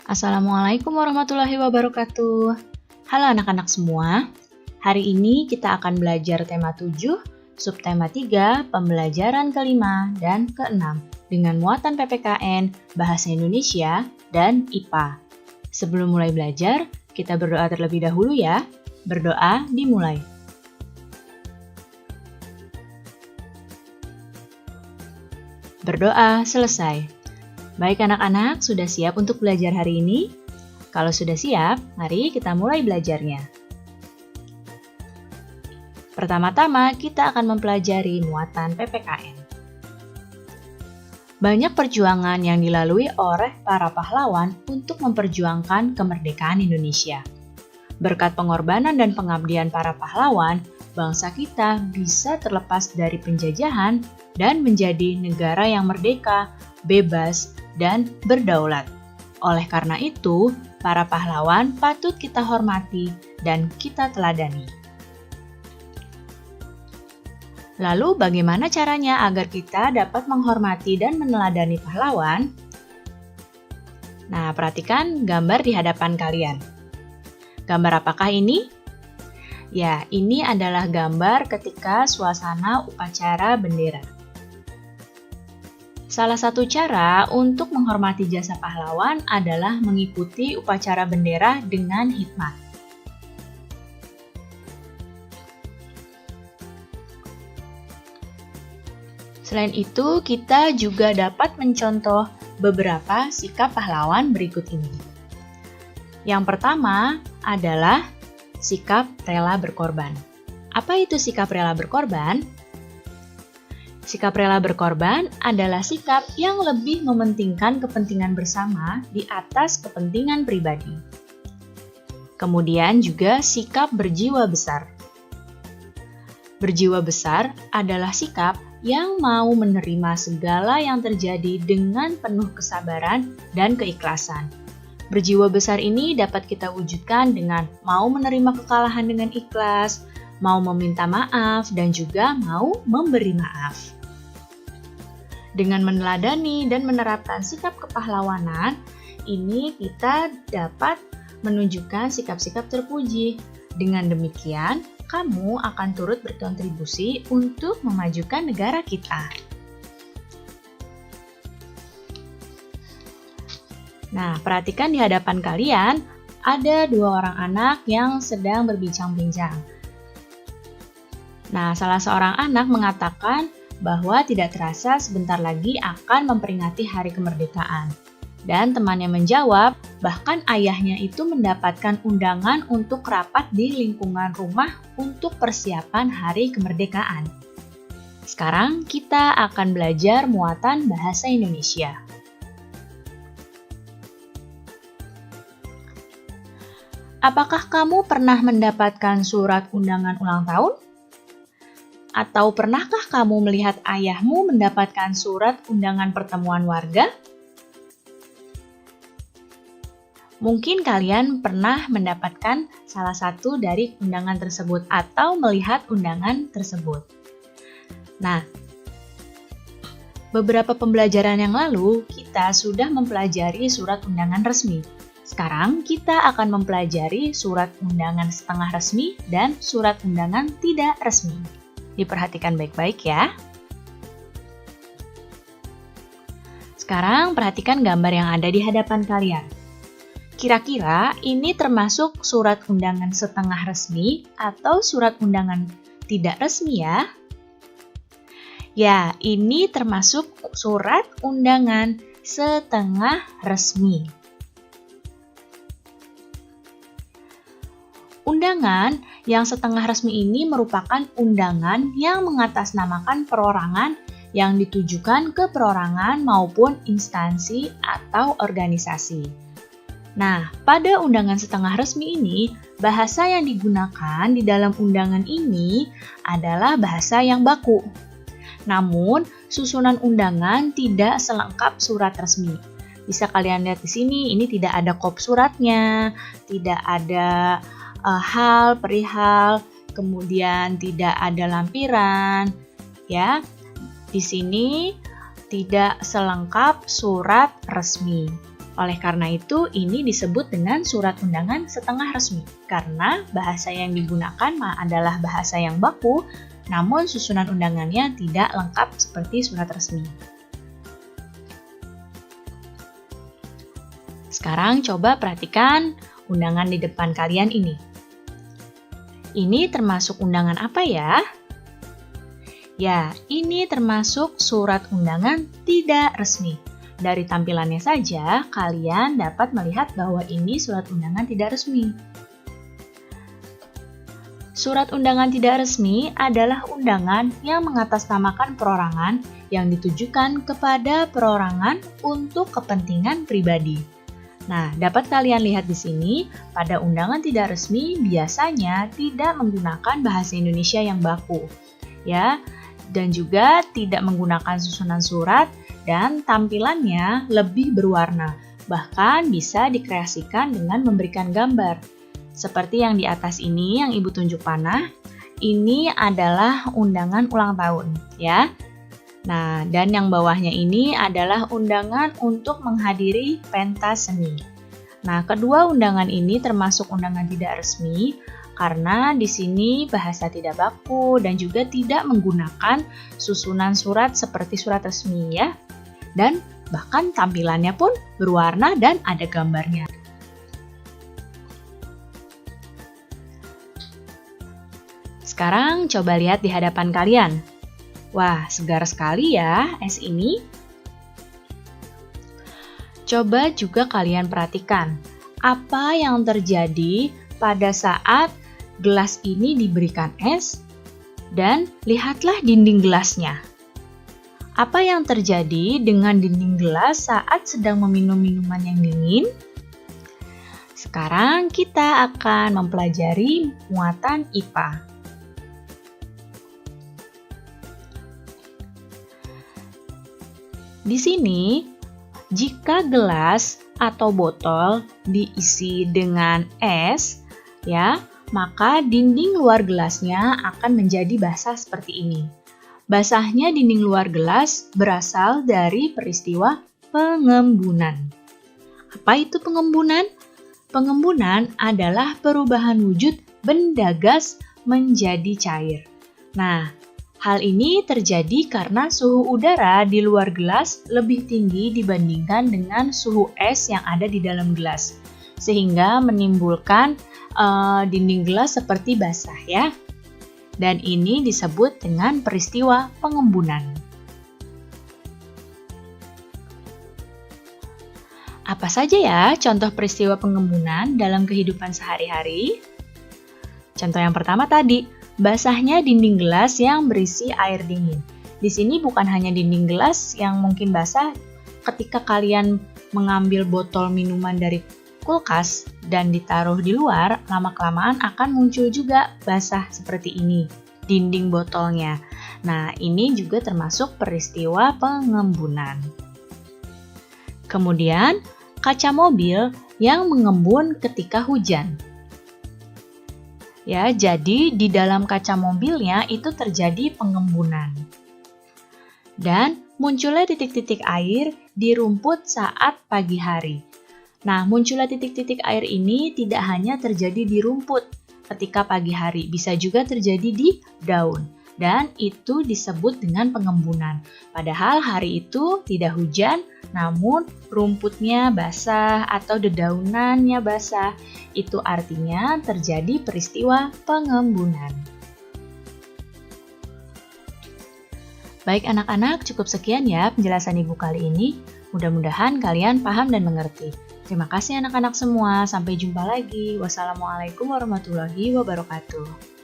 Assalamualaikum warahmatullahi wabarakatuh. Halo anak-anak semua. Hari ini kita akan belajar tema 7, subtema 3, pembelajaran kelima dan keenam dengan muatan PPKN, Bahasa Indonesia, dan IPA. Sebelum mulai belajar, kita berdoa terlebih dahulu ya. Berdoa dimulai. Berdoa selesai. Baik anak-anak, sudah siap untuk belajar hari ini? Kalau sudah siap, mari kita mulai belajarnya. Pertama-tama, kita akan mempelajari muatan PPKN. Banyak perjuangan yang dilalui oleh para pahlawan untuk memperjuangkan kemerdekaan Indonesia. Berkat pengorbanan dan pengabdian para pahlawan, bangsa kita bisa terlepas dari penjajahan dan menjadi negara yang merdeka, bebas, dan berdaulat. Oleh karena itu, para pahlawan patut kita hormati dan kita teladani. Lalu bagaimana caranya agar kita dapat menghormati dan meneladani pahlawan? Nah, perhatikan gambar di hadapan kalian. Gambar apakah ini? Ya, ini adalah gambar ketika suasana upacara bendera. Salah satu cara untuk menghormati jasa pahlawan adalah mengikuti upacara bendera dengan hikmat. Selain itu, kita juga dapat mencontoh beberapa sikap pahlawan berikut ini. Yang pertama adalah sikap rela berkorban. Apa itu sikap rela berkorban? Sikap rela berkorban adalah sikap yang lebih mementingkan kepentingan bersama di atas kepentingan pribadi. Kemudian juga sikap berjiwa besar. Berjiwa besar adalah sikap yang mau menerima segala yang terjadi dengan penuh kesabaran dan keikhlasan. Berjiwa besar ini dapat kita wujudkan dengan mau menerima kekalahan dengan ikhlas, mau meminta maaf, dan juga mau memberi maaf. Dengan meneladani dan menerapkan sikap kepahlawanan, ini kita dapat menunjukkan sikap-sikap terpuji. Dengan demikian, kamu akan turut berkontribusi untuk memajukan negara kita. Nah, perhatikan di hadapan kalian, ada dua orang anak yang sedang berbincang-bincang. Nah, salah seorang anak mengatakan bahwa tidak terasa sebentar lagi akan memperingati hari kemerdekaan. Dan temannya menjawab, bahkan ayahnya itu mendapatkan undangan untuk rapat di lingkungan rumah untuk persiapan hari kemerdekaan. Sekarang kita akan belajar muatan bahasa Indonesia. Apakah kamu pernah mendapatkan surat undangan ulang tahun? Atau pernahkah kamu melihat ayahmu mendapatkan surat undangan pertemuan warga? Mungkin kalian pernah mendapatkan salah satu dari undangan tersebut atau melihat undangan tersebut. Nah, beberapa pembelajaran yang lalu kita sudah mempelajari surat undangan resmi. Sekarang kita akan mempelajari surat undangan setengah resmi dan surat undangan tidak resmi. Diperhatikan baik-baik ya. Sekarang perhatikan gambar yang ada di hadapan kalian. Kira-kira ini termasuk surat undangan setengah resmi atau surat undangan tidak resmi ya? Ya, ini termasuk surat undangan setengah resmi. Undangan yang setengah resmi ini merupakan undangan yang mengatasnamakan perorangan yang ditujukan ke perorangan maupun instansi atau organisasi. Nah, pada undangan setengah resmi ini, bahasa yang digunakan di dalam undangan ini adalah bahasa yang baku. Namun, susunan undangan tidak selengkap surat resmi. Bisa kalian lihat di sini, ini tidak ada kop suratnya, tidak ada hal, perihal, kemudian tidak ada lampiran, ya. Di sini tidak selengkap surat resmi. Oleh karena itu, ini disebut dengan surat undangan setengah resmi, karena bahasa yang digunakan adalah bahasa yang baku, namun susunan undangannya tidak lengkap seperti surat resmi. Sekarang coba perhatikan undangan di depan kalian ini. Ini termasuk undangan apa ya? Ya, ini termasuk surat undangan tidak resmi. Dari tampilannya saja, kalian dapat melihat bahwa ini surat undangan tidak resmi. Surat undangan tidak resmi adalah undangan yang mengatasnamakan perorangan yang ditujukan kepada perorangan untuk kepentingan pribadi. Nah, dapat kalian lihat di sini, pada undangan tidak resmi biasanya tidak menggunakan bahasa Indonesia yang baku, ya, dan juga tidak menggunakan susunan surat, dan tampilannya lebih berwarna, bahkan bisa dikreasikan dengan memberikan gambar. Seperti yang di atas ini yang Ibu tunjuk panah, ini adalah undangan ulang tahun, ya. Nah, dan yang bawahnya ini adalah undangan untuk menghadiri pentas seni. Nah, kedua undangan ini termasuk undangan tidak resmi, karena di sini bahasa tidak baku dan juga tidak menggunakan susunan surat seperti surat resmi, ya. Dan bahkan tampilannya pun berwarna dan ada gambarnya. Sekarang coba lihat di hadapan kalian. Wah, segar sekali ya es ini. Coba juga kalian perhatikan apa yang terjadi pada saat gelas ini diberikan es dan lihatlah dinding gelasnya. Apa yang terjadi dengan dinding gelas saat sedang meminum minuman yang dingin? Sekarang kita akan mempelajari muatan IPA. Di sini, jika gelas atau botol diisi dengan es, ya, maka dinding luar gelasnya akan menjadi basah seperti ini. Basahnya dinding luar gelas berasal dari peristiwa pengembunan. Apa itu pengembunan? Pengembunan adalah perubahan wujud benda gas menjadi cair. Nah, hal ini terjadi karena suhu udara di luar gelas lebih tinggi dibandingkan dengan suhu es yang ada di dalam gelas, sehingga menimbulkan dinding gelas seperti basah, ya. Dan ini disebut dengan peristiwa pengembunan. Apa saja ya contoh peristiwa pengembunan dalam kehidupan sehari-hari? Contoh yang pertama tadi, basahnya dinding gelas yang berisi air dingin. Di sini bukan hanya dinding gelas yang mungkin basah, ketika kalian mengambil botol minuman dari kulkas dan ditaruh di luar, lama-kelamaan akan muncul juga basah seperti ini, dinding botolnya. Nah, ini juga termasuk peristiwa pengembunan. Kemudian, kaca mobil yang mengembun ketika hujan. Ya, jadi di dalam kaca mobilnya itu terjadi pengembunan. Dan munculnya titik-titik air di rumput saat pagi hari. Nah, munculnya titik-titik air ini tidak hanya terjadi di rumput ketika pagi hari, bisa juga terjadi di daun. Dan itu disebut dengan pengembunan. Padahal hari itu tidak hujan, namun rumputnya basah atau dedaunannya basah. Itu artinya terjadi peristiwa pengembunan. Baik anak-anak, cukup sekian ya penjelasan Ibu kali ini. Mudah-mudahan kalian paham dan mengerti. Terima kasih anak-anak semua. Sampai jumpa lagi. Wassalamualaikum warahmatullahi wabarakatuh.